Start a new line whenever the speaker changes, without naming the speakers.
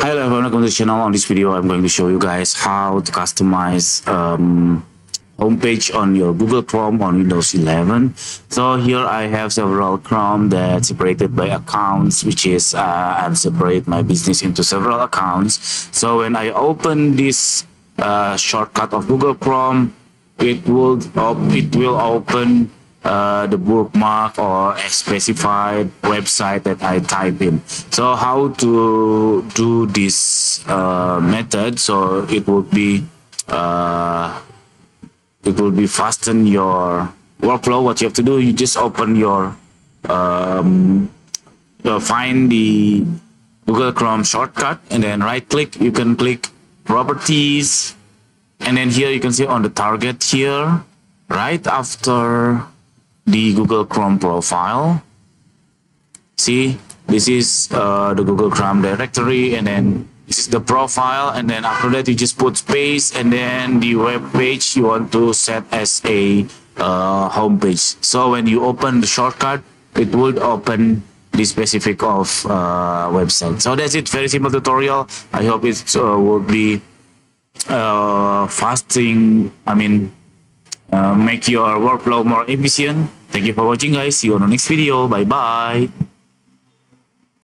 Hi everyone, welcome to the channel. On this video I'm going to show you guys how to customize homepage on your Google Chrome on Windows 11. So here I have several Chrome that separated by accounts, which is I'll separate my business into several accounts. So when I open this shortcut of Google Chrome, it will open the bookmark or a specified website that I type in. So how to do this method? So it will be fasten your workflow. What you have to do, you just open your find the Google Chrome shortcut and then right click. You can click properties, and then here you can see on the target here right after the Google Chrome profile. See, this is the Google Chrome directory, and then this is the profile, and then after that you just put space, and then the web page you want to set as a home page. So when you open the shortcut, it would open the specific of website. So that's it, very simple tutorial. I hope it will be make your workflow more efficient. Thank you for watching guys. See you on the next video. Bye bye.